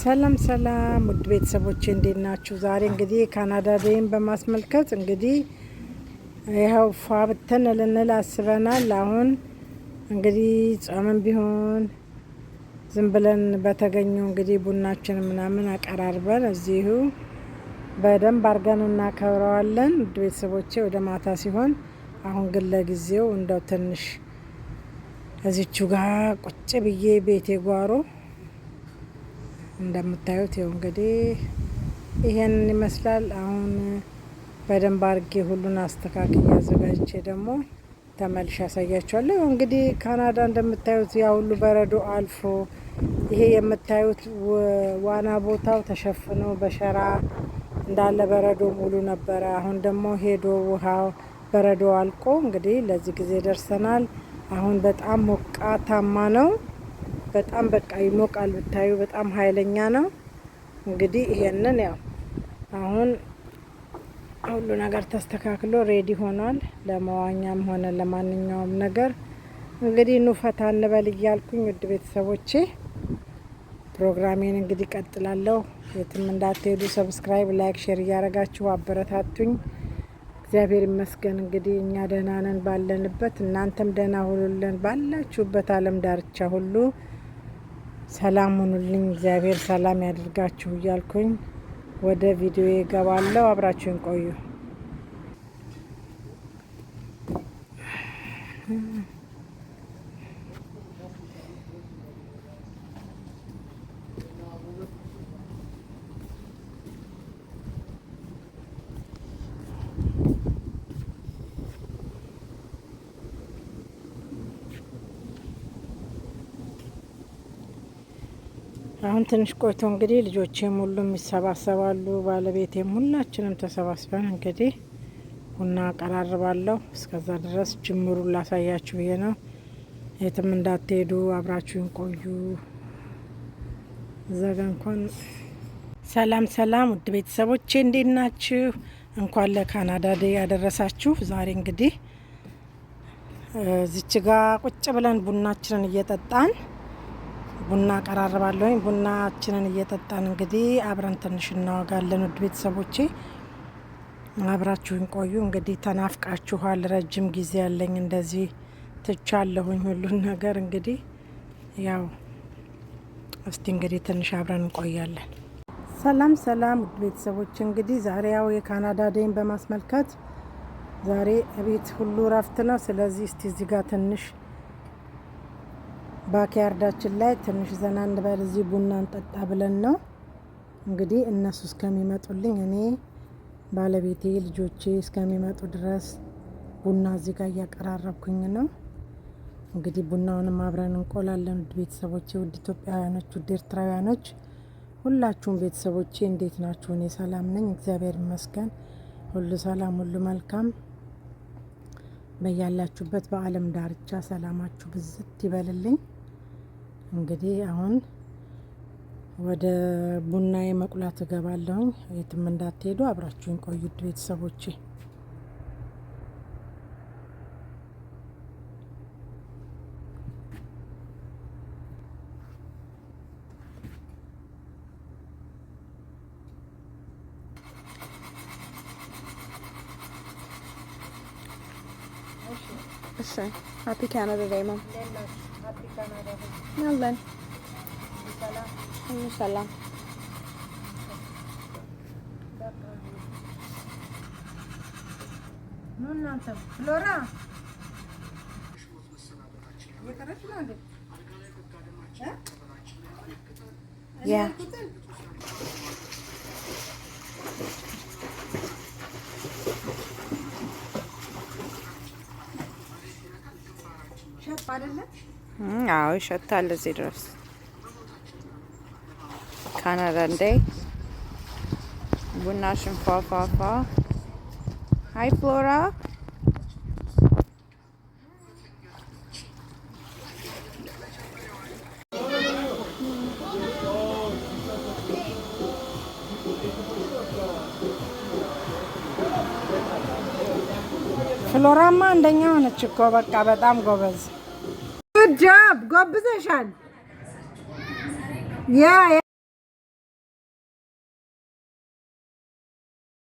ሰላም ሰላም ውድ ቤተሰቦቼ እንዴት ናችሁ? ዛሬ እንግዲህ ካናዳ ዴይን በማስመልከት እንግዲህ ይኸው ፏ ብትን ልንል አስበናል። አሁን እንግዲህ ጾምም ቢሆን ዝም ብለን በተገኘው እንግዲህ ቡናችን ምናምን አቀራርበን እዚሁ በደንብ አድርገን እናከብረዋለን። ውድ ቤተሰቦቼ ወደ ማታ ሲሆን፣ አሁን ግን ለጊዜው እንደው ትንሽ እዚቹ ጋር ቁጭ ብዬ ቤቴ ጓሮ እንደምታዩት ይኸው እንግዲህ ይሄንን ይመስላል። አሁን በደንብ አድርጌ ሁሉን አስተካክዬ አዘጋጅቼ ደግሞ ተመልሼ ያሳያችኋለሁ። እንግዲህ ካናዳ እንደምታዩት ያ ሁሉ በረዶ አልፎ ይሄ የምታዩት ዋና ቦታው ተሸፍኖ በሸራ እንዳለ በረዶ ሙሉ ነበረ። አሁን ደግሞ ሄዶ ውሃው በረዶ አልቆ እንግዲህ ለዚህ ጊዜ ደርሰናል። አሁን በጣም ሞቃታማ ነው። በጣም በቃ ይሞቃል። ብታዩ በጣም ኃይለኛ ነው። እንግዲህ ይሄንን ያው አሁን ሁሉ ነገር ተስተካክሎ ሬዲ ሆኗል ለመዋኛም ሆነ ለማንኛውም ነገር። እንግዲህ ኑ ፈታ እንበል እያልኩኝ ውድ ቤተሰቦቼ ፕሮግራሜን እንግዲህ ቀጥላለሁ። የትም እንዳትሄዱ ሰብስክራይብ፣ ላይክ፣ ሼር እያረጋችሁ አበረታቱኝ። እግዚአብሔር ይመስገን እንግዲህ እኛ ደህና ነን ባለንበት፣ እናንተም ደህና ሁኑልን ባላችሁበት ዓለም ዳርቻ ሁሉ ሰላም ሁኑልኝ። እግዚአብሔር ሰላም ያድርጋችሁ እያልኩኝ ወደ ቪዲዮ ይገባለሁ። አብራችሁን ቆዩ። አሁን ትንሽ ቆይቶ እንግዲህ ልጆቼም ሁሉም ይሰባሰባሉ፣ ባለቤቴም ሁላችንም ተሰባስበን እንግዲህ ቡና አቀራርባለሁ። እስከዛ ድረስ ጅምሩን ላሳያችሁ ብዬ ነው። የትም እንዳትሄዱ አብራችሁን ቆዩ። እዛጋ እንኳን ሰላም ሰላም ውድ ቤተሰቦቼ እንዴት ናችሁ? እንኳን ለካናዳ ዴይ ያደረሳችሁ። ዛሬ እንግዲህ እዚች ጋ ቁጭ ብለን ቡናችንን እየጠጣን ቡና አቀራርባለሁኝ። ቡናችንን እየጠጣን እንግዲህ አብረን ትንሽ እናወጋለን። ውድ ቤተሰቦቼ አብራችሁን ቆዩ። እንግዲህ ተናፍቃችኋል። ረጅም ጊዜ ያለኝ እንደዚህ ትቻለሁኝ ሁሉን ነገር። እንግዲህ ያው እስቲ እንግዲህ ትንሽ አብረን እንቆያለን። ሰላም ሰላም ውድ ቤተሰቦች እንግዲህ ዛሬ ያው የካናዳ ዴይን በማስመልከት ዛሬ ቤት ሁሉ ረፍት ነው። ስለዚህ እስቲ እዚህ ጋር ትንሽ ባክያርዳችን ላይ ትንሽ ዘና እንበል፣ እዚህ ቡና እንጠጣ ብለን ነው እንግዲህ እነሱ እስከሚመጡልኝ እኔ ባለቤቴ ልጆቼ እስከሚመጡ ድረስ ቡና እዚህ ጋር እያቀራረብኩኝ ነው። እንግዲህ ቡናውንም አብረን እንቆላለን። ውድ ቤተሰቦቼ፣ ውድ ኢትዮጵያውያኖች፣ ውድ ኤርትራውያኖች ሁላችሁም ቤተሰቦቼ እንዴት ናችሁ? እኔ ሰላም ነኝ፣ እግዚአብሔር ይመስገን። ሁሉ ሰላም፣ ሁሉ መልካም። በያላችሁበት በዓለም ዳርቻ ሰላማችሁ ብዝት ይበልልኝ። እንግዲህ አሁን ወደ ቡና መቁላት እገባለሁኝ። የትም እንዳትሄዱ አብራችሁን ቆዩ ቤተሰቦቼ። Happy Canada Day, Mom. Happy Canada Day. Yalla. Salam. Nunanta. Flora. Yeah. አዎ ይሸታል እዚህ ድረስ። ካናዳ ዴይ ቡናሽን ፏፏፏ። ሀይ ፍሎራ። ፍሎራማ አንደኛ ሆነች እኮ በቃ በጣም ጎበዝ። ጉድ ጆብ ጎብዘሻል። ያ